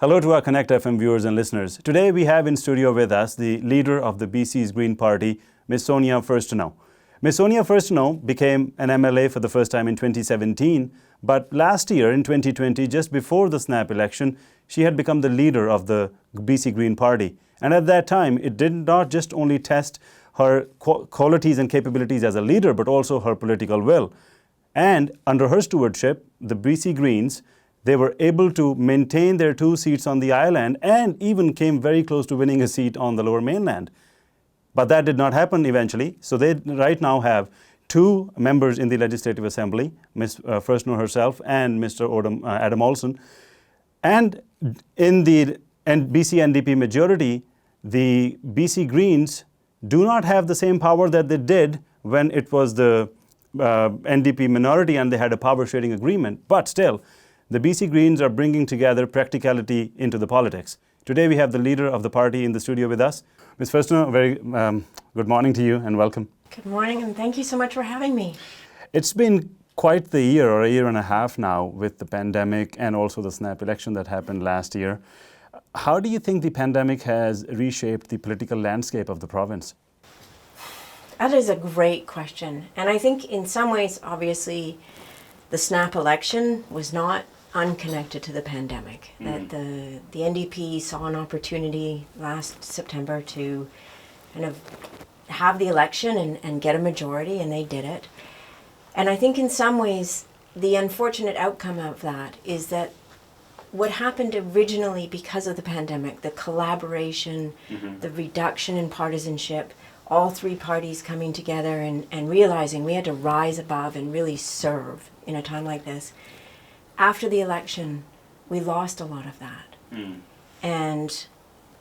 Hello to our Connect FM viewers and listeners. Today we have in studio with us the leader of the BC's Green Party, Ms. Sonia Furstenau. Ms. Sonia Furstenau became an MLA for the first time in 2017, but last year in 2020, just before the snap election, she had become the leader of the BC Green Party. And at that time, it did not just only test her qualities and capabilities as a leader, but also her political will. And under her stewardship, the BC Greens, they were able to maintain their 2 seats on the island and even came very close to winning a seat on the Lower Mainland. But that did not happen eventually. So they right now have 2 members in the Legislative Assembly, Ms. Furstenau herself and Mr. Adam Olson. And in the BC NDP majority, the BC Greens do not have the same power that they did when it was the NDP minority and they had a power sharing agreement. But still, the BC Greens are bringing together practicality into the politics. Today we have the leader of the party in the studio with us. Ms. Furstenau, very good morning to you and welcome. Good morning and thank you so much for having me. It's been quite the year or a year and a half now with the pandemic and also the snap election that happened last year. How do you think the pandemic has reshaped the political landscape of the province? That is a great question. And I think in some ways, obviously, the snap election was not unconnected to the pandemic. That the NDP saw an opportunity last September to kind of have the election and get a majority, and they did it. And I think in some ways, the unfortunate outcome of that is that what happened originally because of the pandemic, the collaboration, the reduction in partisanship, all 3 parties coming together and realizing we had to rise above and really serve in a time like this. After the election, we lost a lot of that. And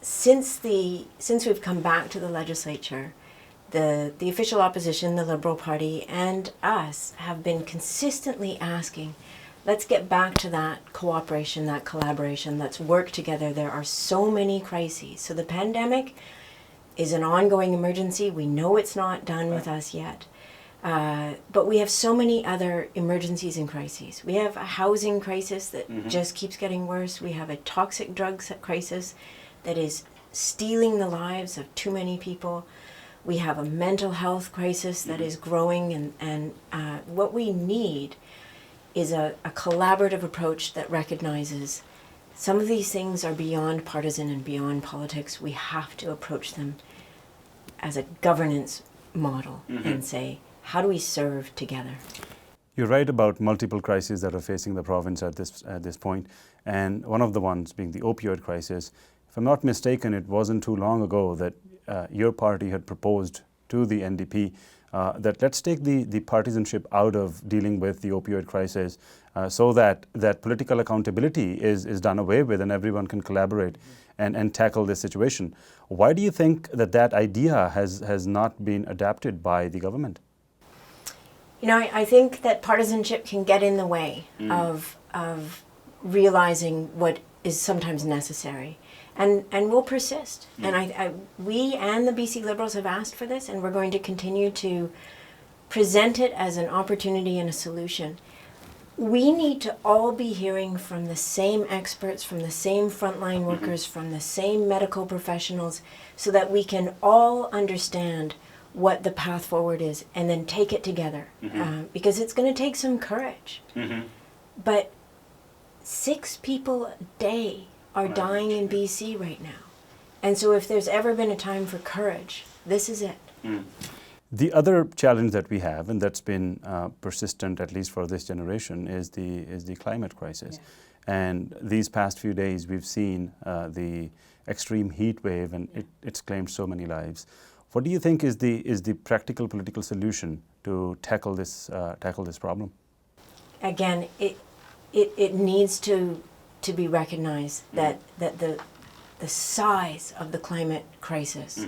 since we've come back to the legislature, the official opposition, the Liberal Party, and us have been consistently asking, let's get back to that cooperation, that collaboration, let's work together. There are so many crises. So the pandemic is an ongoing emergency. We know it's not done with us yet. But we have so many other emergencies and crises. We have a housing crisis that just keeps getting worse. We have a toxic drugs crisis that is stealing the lives of too many people. We have a mental health crisis that is growing. And what we need is a collaborative approach that recognizes some of these things are beyond partisan and beyond politics. We have to approach them as a governance model and say, how do we serve together? You're right about multiple crises that are facing the province at this point, and one of the ones being the opioid crisis. If I'm not mistaken, it wasn't too long ago that your party had proposed to the NDP that let's take the partisanship out of dealing with the opioid crisis so that political accountability is done away with and everyone can collaborate and tackle this situation. Why do you think that idea has not been adapted by the government? You know, I think that partisanship can get in the way of realizing what is sometimes necessary. And will persist. And we and the BC Liberals have asked for this, and we're going to continue to present it as an opportunity and a solution. We need to all be hearing from the same experts, from the same frontline workers, from the same medical professionals, so that we can all understand what the path forward is and then take it together. Because it's going to take some courage. But 6 people a day are dying in BC right now. And so if there's ever been a time for courage, this is it. The other challenge that we have, and that's been persistent at least for this generation, is the climate crisis. And these past few days we've seen the extreme heat wave, and it's claimed so many lives. What do you think is the practical political solution to tackle this problem? Again, it needs to be recognized that the size of the climate crisis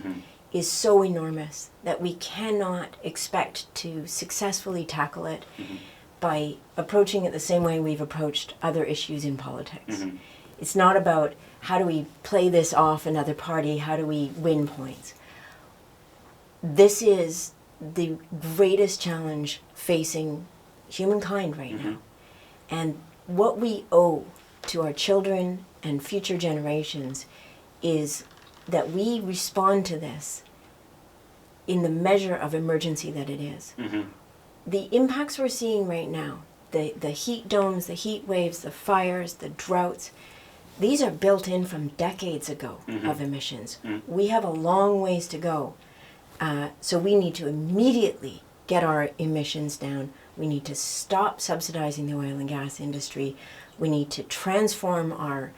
is so enormous that we cannot expect to successfully tackle it by approaching it the same way we've approached other issues in politics. It's not about how do we play this off another party, how do we win points. This is the greatest challenge facing humankind right now. And what we owe to our children and future generations is that we respond to this in the measure of emergency that it is. The impacts we're seeing right now, the heat domes, the heat waves, the fires, the droughts, these are built in from decades ago of emissions. We have a long ways to go. So we need to immediately get our emissions down. We need to stop subsidizing the oil and gas industry. We need to transform our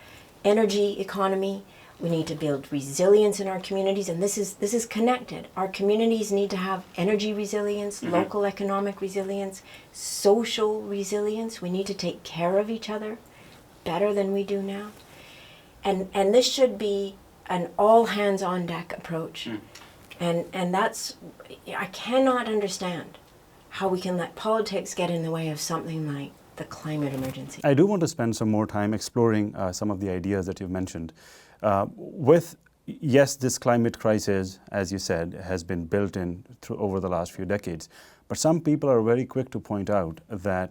energy economy. We need to build resilience in our communities, and this is connected. Our communities need to have energy resilience, local economic resilience, social resilience. We need to take care of each other better than we do now. And this should be an all hands on deck approach. And that's, I cannot understand how we can let politics get in the way of something like the climate emergency. I do want to spend some more time exploring some of the ideas that you've mentioned. Yes, this climate crisis, as you said, has been built in over the last few decades. But some people are very quick to point out that,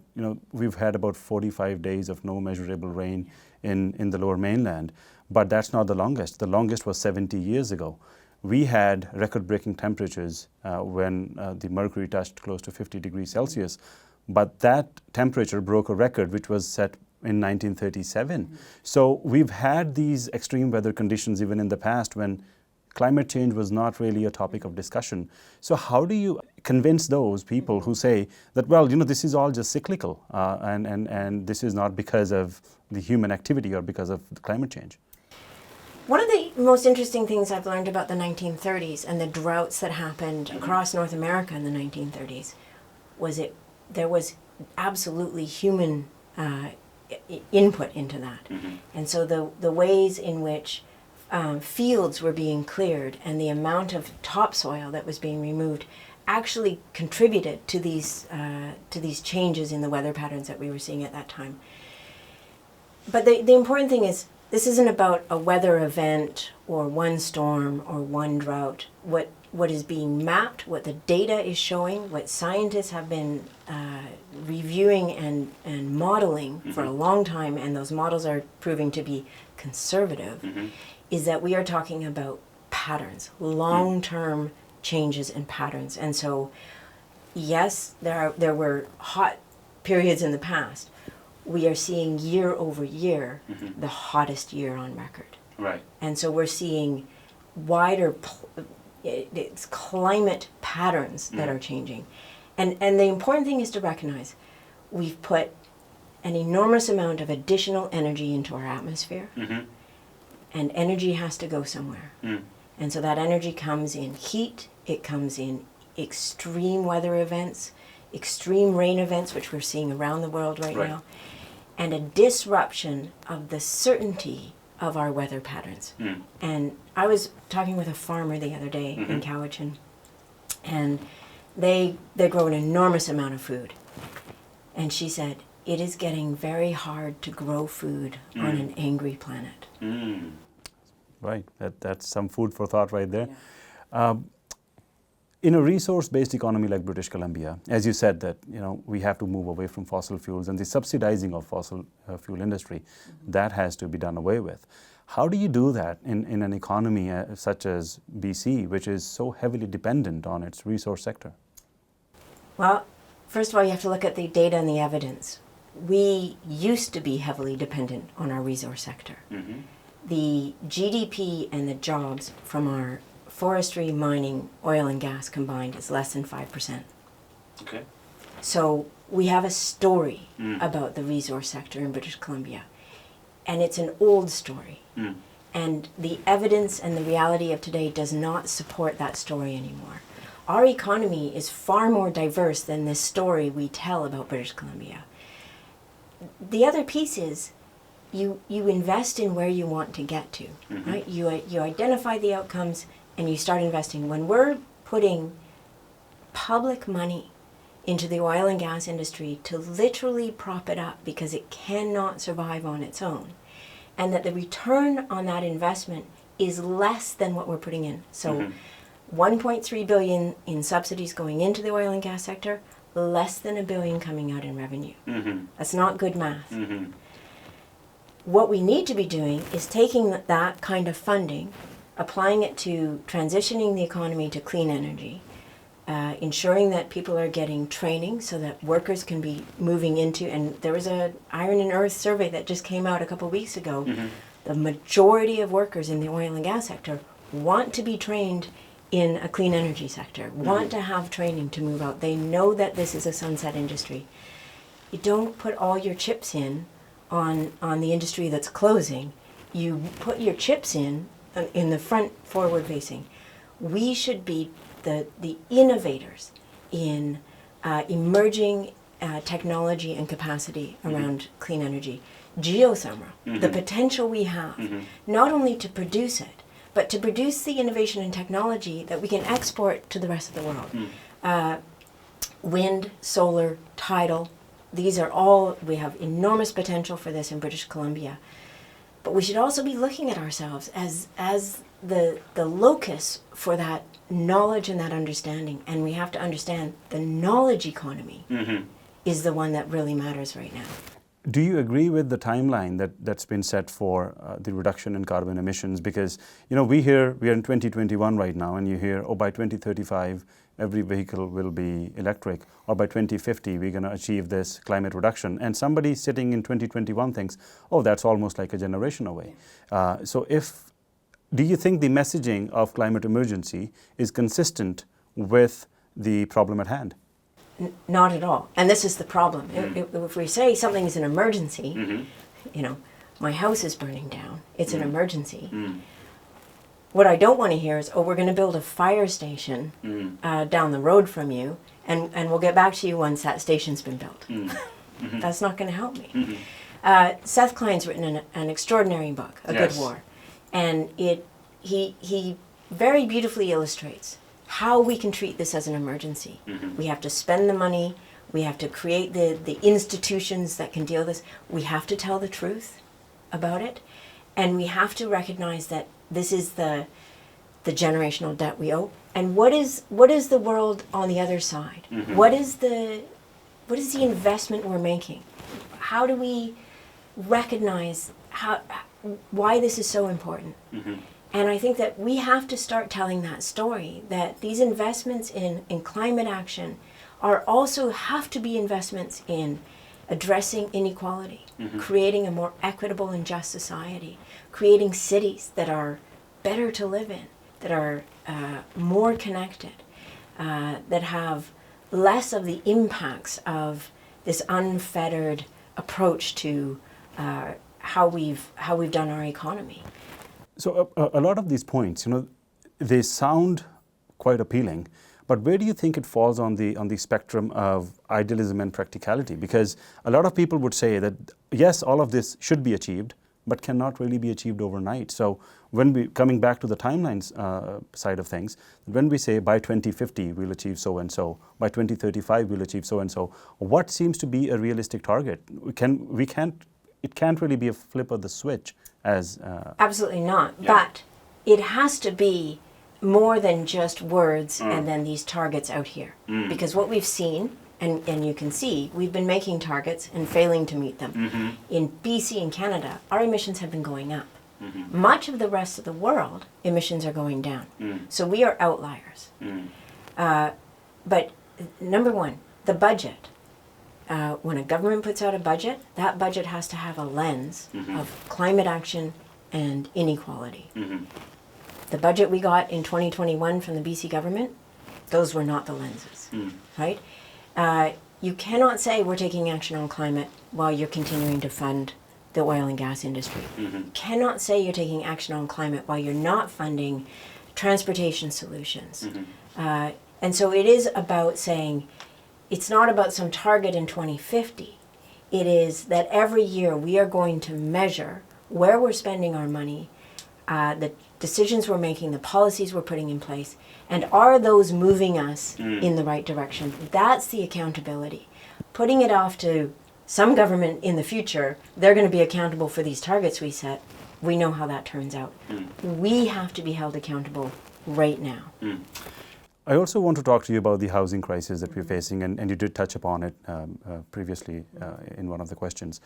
we've had about 45 days of no measurable rain in the lower mainland, but that's not the longest. The longest was 70 years ago. We had record-breaking temperatures when the mercury touched close to 50 degrees Celsius, but that temperature broke a record which was set in 1937. So we've had these extreme weather conditions even in the past when climate change was not really a topic of discussion. So how do you convince those people who say that, well, this is all just cyclical and this is not because of the human activity or because of the climate change? One of the most interesting things I've learned about the 1930s and the droughts that happened across North America in the 1930s was there was absolutely human input into that. And so the ways in which fields were being cleared and the amount of topsoil that was being removed actually contributed to these changes in the weather patterns that we were seeing at that time. But the important thing is, this isn't about a weather event or one storm or one drought. What is being mapped, what the data is showing, what scientists have been reviewing and modeling for a long time, and those models are proving to be conservative, is that we are talking about patterns, long-term changes in patterns. And so, yes, there were hot periods in the past. We are seeing year over year the hottest year on record. Right. And so we're seeing wider it's climate patterns that are changing. And the important thing is to recognize we've put an enormous amount of additional energy into our atmosphere, and energy has to go somewhere. And so that energy comes in heat, it comes in extreme weather events, extreme rain events, which we're seeing around the world right now, and a disruption of the certainty of our weather patterns. And I was talking with a farmer the other day in Cowichan, and they grow an enormous amount of food. And she said, it is getting very hard to grow food on an angry planet. Right, that's some food for thought right there. Yeah. In a resource-based economy like British Columbia, as you said that we have to move away from fossil fuels, and the subsidizing of fossil fuel industry, that has to be done away with. How do you do that in an economy such as BC, which is so heavily dependent on its resource sector? Well, first of all, you have to look at the data and the evidence. We used to be heavily dependent on our resource sector. The GDP and the jobs from our forestry, mining, oil and gas combined is less than 5%. Okay. So we have a story about the resource sector in British Columbia, and it's an old story. And the evidence and the reality of today does not support that story anymore. Our economy is far more diverse than this story we tell about British Columbia. The other piece is you invest in where you want to get to, right? You identify the outcomes and you start investing. When we're putting public money into the oil and gas industry to literally prop it up because it cannot survive on its own, and that the return on that investment is less than what we're putting in. So 1.3 billion in subsidies going into the oil and gas sector, less than $1 billion coming out in revenue. That's not good math. what we need to be doing is taking that kind of funding, applying it to transitioning the economy to clean energy, ensuring that people are getting training so that workers can be moving into, and there was a Iron and Earth survey that just came out a couple of weeks ago. The majority of workers in the oil and gas sector want to be trained in a clean energy sector, want to have training to move out. They know that this is a sunset industry. You don't put all your chips in on the industry that's closing. You put your chips in the front, forward facing. We should be the innovators in emerging technology and capacity around clean energy. Geothermal, the potential we have, not only to produce it, but to produce the innovation and technology that we can export to the rest of the world. Wind, solar, tidal, these are all, we have enormous potential for this in British Columbia. But we should also be looking at ourselves as the locus for that knowledge and that understanding. And we have to understand the knowledge economy is the one that really matters right now. Do you agree with the timeline that's been set for the reduction in carbon emissions? Because, you know, we are in 2021 right now, and you hear, oh, by 2035, every vehicle will be electric, or by 2050, we're going to achieve this climate reduction. And somebody sitting in 2021 thinks, oh, that's almost like a generation away. Do you think the messaging of climate emergency is consistent with the problem at hand? Not at all. And this is the problem. If we say something is an emergency, you know, my house is burning down, it's an emergency. What I don't want to hear is, oh, we're going to build a fire station down the road from you, and we'll get back to you once that station's been built. That's not going to help me. Seth Klein's written an extraordinary book, A Good War, and he very beautifully illustrates how we can treat this as an emergency. We have to spend the money, we have to create the institutions that can deal with this, we have to tell the truth about it, and we have to recognize that this is the generational debt we owe. And what is the world on the other side? What is the investment we're making? How do we recognize why this is so important? And I think that we have to start telling that story, that these investments in climate action are also have to be investments in addressing inequality, creating a more equitable and just society, creating cities that are better to live in, that are more connected, that have less of the impacts of this unfettered approach to how we've done our economy. So a lot of these points, you know, they sound quite appealing, but where do you think it falls on the spectrum of idealism and practicality? Because a lot of people would say that, yes, all of this should be achieved, but cannot really be achieved overnight. So coming back to the timelines side of things, when we say by 2050 we'll achieve so and so, by 2035 we'll achieve so and so, what seems to be a realistic target? It can't really be a flip of the switch as... Absolutely not. Yeah. But it has to be more than just words and then these targets out here. Because what we've seen, and you can see, we've been making targets and failing to meet them. In BC and Canada, our emissions have been going up. Much of the rest of the world, emissions are going down. So we are outliers. But number one, the budget. When a government puts out a budget, that budget has to have a lens of climate action and inequality. The budget we got in 2021 from the BC government, those were not the lenses, right? You cannot say we're taking action on climate while you're continuing to fund the oil and gas industry. You cannot say you're taking action on climate while you're not funding transportation solutions. And so it is about saying, it's not about some target in 2050. It is that every year we are going to measure where we're spending our money, the decisions we're making, the policies we're putting in place, and are those moving us in the right direction? That's the accountability. Putting it off to some government in the future, they're going to be accountable for these targets we set. We know how that turns out. We have to be held accountable right now. I also want to talk to you about the housing crisis that we're facing, and you did touch upon it previously in one of the questions.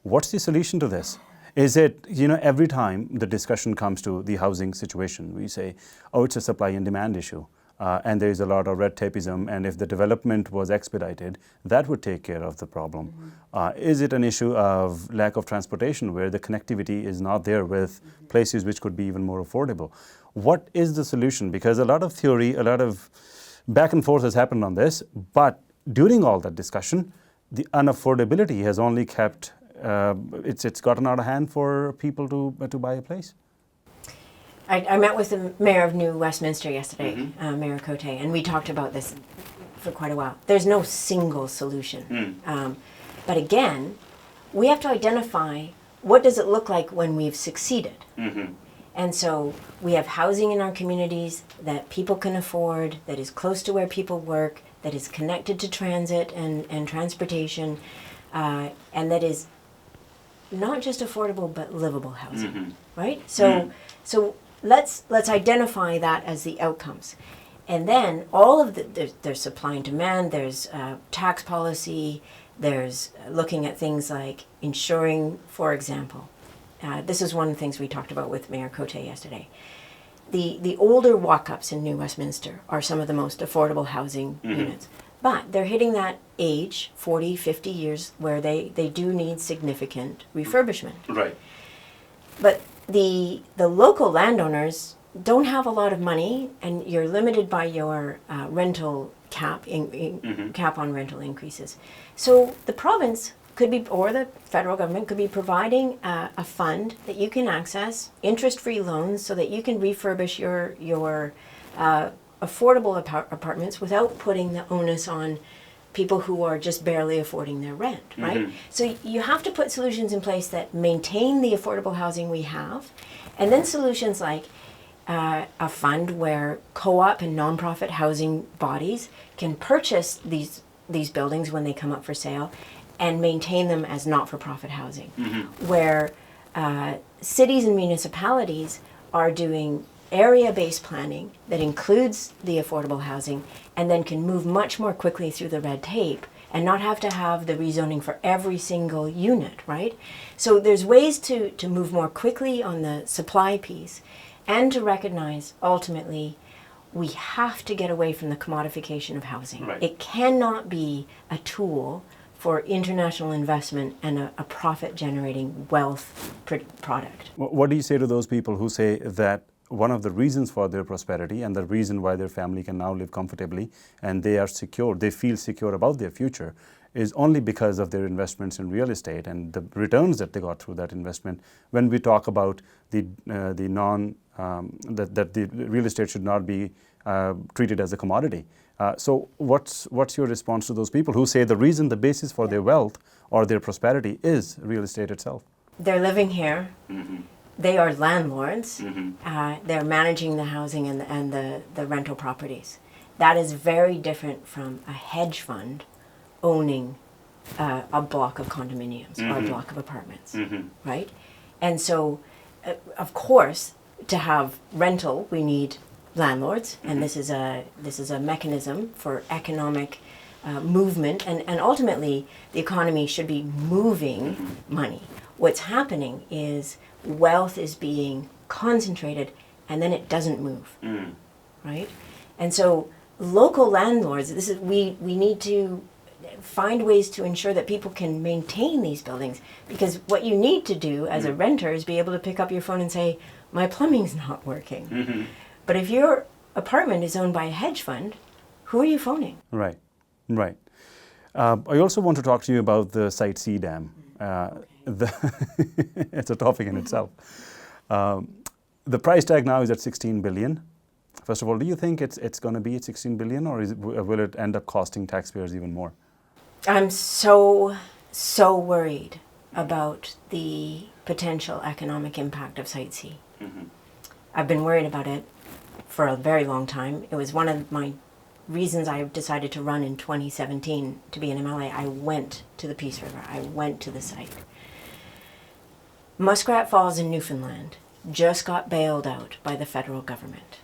What's the solution to this? Is it, every time the discussion comes to the housing situation, we say, oh, it's a supply and demand issue. And there is a lot of red tapeism, and if the development was expedited, that would take care of the problem. Is it an issue of lack of transportation, where the connectivity is not there with places which could be even more affordable? What is the solution? Because a lot of theory, a lot of back and forth has happened on this, but during all that discussion, the unaffordability has only kept, it's gotten out of hand for people to buy a place. I met with the mayor of New Westminster yesterday, Mayor Cote, and we talked about this for quite a while. There's no single solution. But again, we have to identify what does it look like when we've succeeded. And so we have housing in our communities that people can afford, that is close to where people work, that is connected to transit and transportation, and that is not just affordable but livable housing, right? So let's identify that as the outcomes. And then all of there's supply and demand, there's tax policy, there's looking at things like insuring, for example. This is one of the things we talked about with Mayor Cote yesterday. The older walk-ups in New Westminster are some of the most affordable housing units. But they're hitting that age, 40, 50 years, where they do need significant refurbishment. Right. But the local landowners don't have a lot of money, and you're limited by your rental cap, cap on rental increases. So the province could be, or the federal government could be providing a fund that you can access, interest-free loans, so that you can refurbish your affordable apartments without putting the onus on people who are just barely affording their rent, right? So you have to put solutions in place that maintain the affordable housing we have, and then solutions like a fund where co-op and nonprofit housing bodies can purchase these buildings when they come up for sale and maintain them as not-for-profit housing, where cities and municipalities are doing area-based planning that includes the affordable housing and then can move much more quickly through the red tape and not have to have the rezoning for every single unit, right? So there's ways to move more quickly on the supply piece and to recognize, ultimately, we have to get away from the commodification of housing. Right. It cannot be a tool for international investment and a profit-generating wealth product. What do you say to those people who say that one of the reasons for their prosperity and the reason why their family can now live comfortably and they are secure, they feel secure about their future, is only because of their investments in real estate and the returns that they got through that investment? When we talk about that the real estate should not be treated as a commodity. So what's your response to those people who say the reason, the basis for their wealth or their prosperity is real estate itself? They're living here. They are landlords. They're managing the housing and the rental properties. That is very different from a hedge fund owning a block of condominiums or a block of apartments, right? And so, of course, to have rental, we need landlords, and this is a mechanism for economic movement, and ultimately the economy should be moving money. What's happening is wealth is being concentrated and then it doesn't move, right? And so local landlords, we need to find ways to ensure that people can maintain these buildings, because what you need to do as a renter is be able to pick up your phone and say, my plumbing's not working. But if your apartment is owned by a hedge fund, who are you phoning? Right. I also want to talk to you about the Site C dam. It's a topic in itself. The price tag now is at 16 billion. First of all, do you think it's going to be at 16 billion, or will it end up costing taxpayers even more? I'm so worried about the potential economic impact of Site C. I've been worried about it for a very long time. It was one of my reasons I decided to run in 2017 to be an MLA. I went to the Peace River. I went to the site. Muskrat Falls in Newfoundland just got bailed out by the federal government.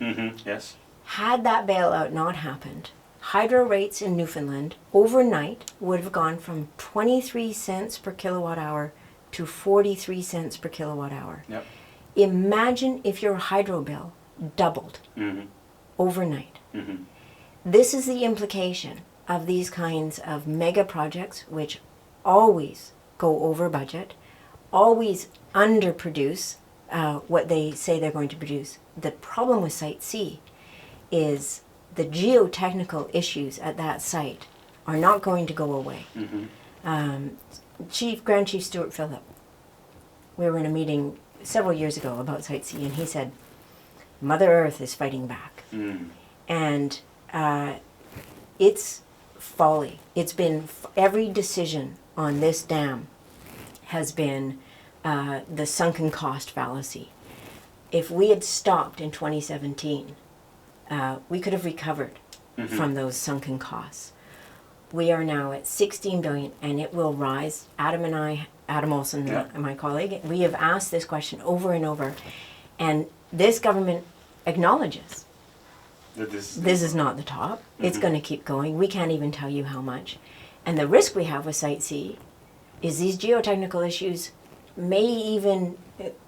Yes. Had that bailout not happened, hydro rates in Newfoundland overnight would have gone from 23 cents per kilowatt hour to 43 cents per kilowatt hour. Yep. Imagine if your hydro bill doubled overnight. This is the implication of these kinds of mega projects, which always go over budget, always underproduce what they say they're going to produce. The problem with Site C is the geotechnical issues at that site are not going to go away. Grand Chief Stuart Phillip, we were in a meeting several years ago about Site C, and he said, Mother Earth is fighting back. And it's folly. It's been, every decision on this dam has been the sunken cost fallacy. If we had stopped in 2017, we could have recovered from those sunken costs. We are now at 16 billion, and it will rise. Adam and I, Adam Olson, my colleague, we have asked this question over and over, and this government acknowledges that this is not the top. It's going to keep going. We can't even tell you how much. And the risk we have with Site C is these geotechnical issues may even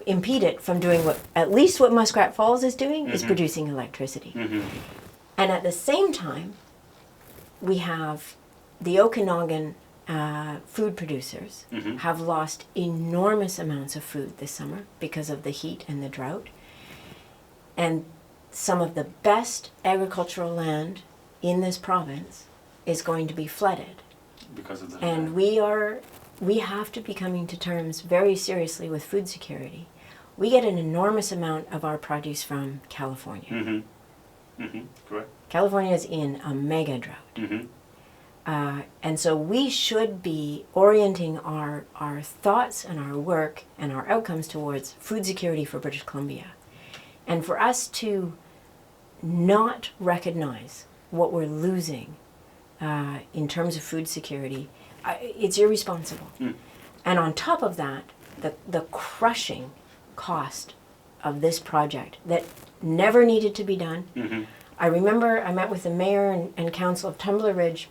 impede it from doing what, at least what Muskrat Falls is doing, is producing electricity. And at the same time, we have the Okanagan food producers have lost enormous amounts of food this summer because of the heat and the drought. And some of the best agricultural land in this province is going to be flooded. Because of the and we have to be coming to terms very seriously with food security. We get an enormous amount of our produce from California. Correct. California is in a mega drought. And so we should be orienting our thoughts and our work and our outcomes towards food security for British Columbia. And for us to not recognize what we're losing in terms of food security, it's irresponsible. And on top of that, the crushing cost of this project that never needed to be done. I remember I met with the mayor and council of Tumbler Ridge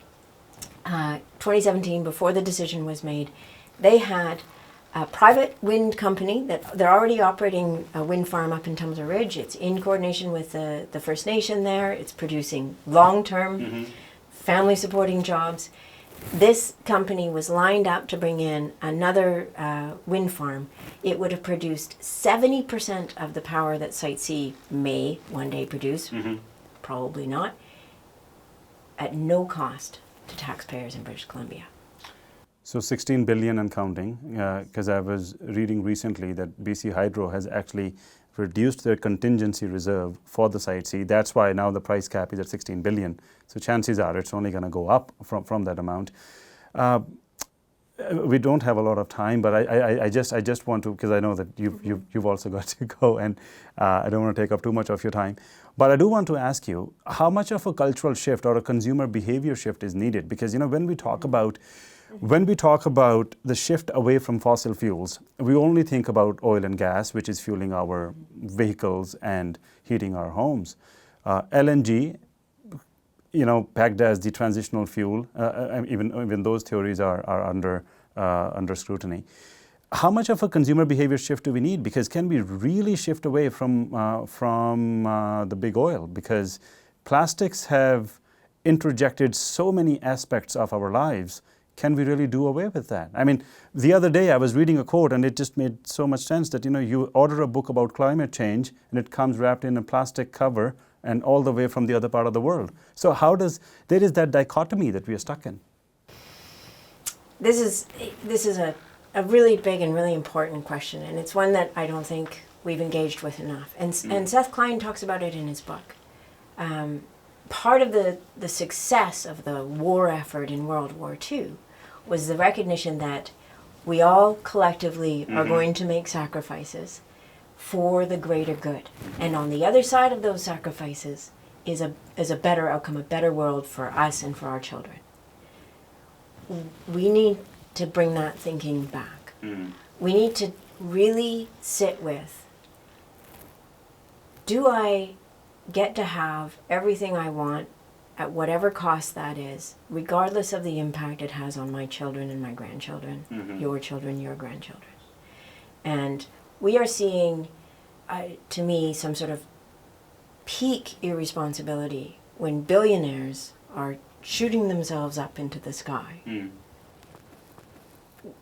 2017, before the decision was made. They had a private wind company that they're already operating a wind farm up in Tumbler Ridge. It's in coordination with the First Nation there. It's producing long-term family supporting jobs. This company was lined up to bring in another wind farm. It would have produced 70% of the power that Site C may one day produce, probably not, at no cost to taxpayers in British Columbia. So 16 billion and counting, because I was reading recently that BC Hydro has actually reduced their contingency reserve for the Site C. That's why now the price cap is at 16 billion. So chances are it's only going to go up from that amount. We don't have a lot of time, but I just want to, because I know that you've also got to go, and I don't want to take up too much of your time. But I do want to ask you, how much of a cultural shift or a consumer behavior shift is needed? Because when we talk about the shift away from fossil fuels, we only think about oil and gas, which is fueling our vehicles and heating our homes. LNG, pegged as the transitional fuel, even those theories are under scrutiny. How much of a consumer behavior shift do we need? Because can we really shift away from the big oil? Because plastics have interjected so many aspects of our lives. Can we really do away with that? I mean, the other day I was reading a quote, and it just made so much sense that, you order a book about climate change and it comes wrapped in a plastic cover and all the way from the other part of the world. So there is that dichotomy that we are stuck in. This is a really big and really important question, and it's one that I don't think we've engaged with enough. And Seth Klein talks about it in his book. Part of the success of the war effort in World War II was the recognition that we all collectively are going to make sacrifices for the greater good. And on the other side of those sacrifices is a better outcome, a better world for us and for our children. We need to bring that thinking back. We need to really sit with, do I get to have everything I want at whatever cost that is, regardless of the impact it has on my children and my grandchildren, your children, your grandchildren? And we are seeing, to me, some sort of peak irresponsibility when billionaires are shooting themselves up into the sky,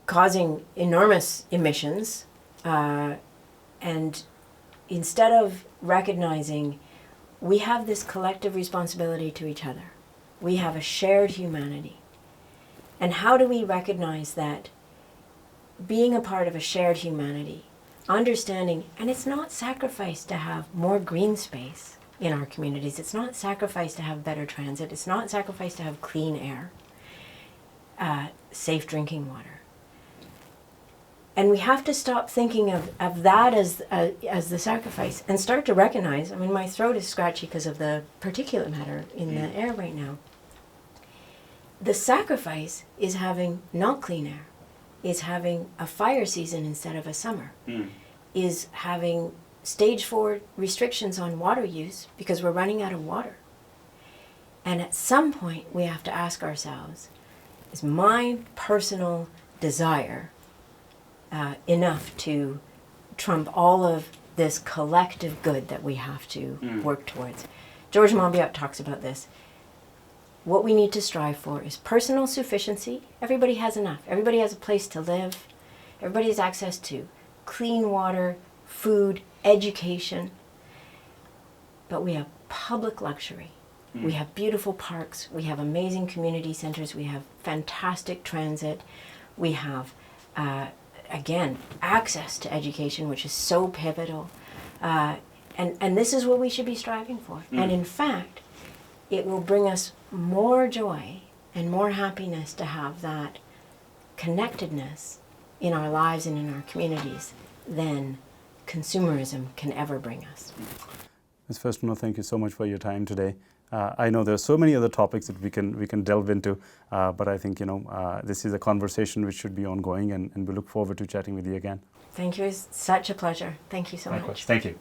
causing enormous emissions, and instead of recognizing we have this collective responsibility to each other, we have a shared humanity. And how do we recognize that being a part of a shared humanity, understanding, and it's not sacrifice to have more green space in our communities, it's not sacrifice to have better transit, it's not sacrifice to have clean air, safe drinking water. And we have to stop thinking of that as the sacrifice and start to recognize, I mean, my throat is scratchy because of the particulate matter in the air right now. The sacrifice is having not clean air, is having a fire season instead of a summer, is having stage 4 restrictions on water use because we're running out of water. And at some point we have to ask ourselves, is my personal desire enough to trump all of this collective good that we have to work towards? George Monbiot talks about this. What we need to strive for is personal sufficiency. Everybody has enough. Everybody has a place to live. Everybody has access to clean water, food, education. But we have public luxury. We have beautiful parks. We have amazing community centers. We have fantastic transit. We have, again, access to education, which is so pivotal. And this is what we should be striving for. And in fact, it will bring us more joy and more happiness to have that connectedness in our lives and in our communities than consumerism can ever bring us. Ms. Firstino, thank you so much for your time today. I know there are so many other topics that we can delve into, but I think this is a conversation which should be ongoing, and we look forward to chatting with you again. Thank you. It's such a pleasure. Thank you so much. Thank you.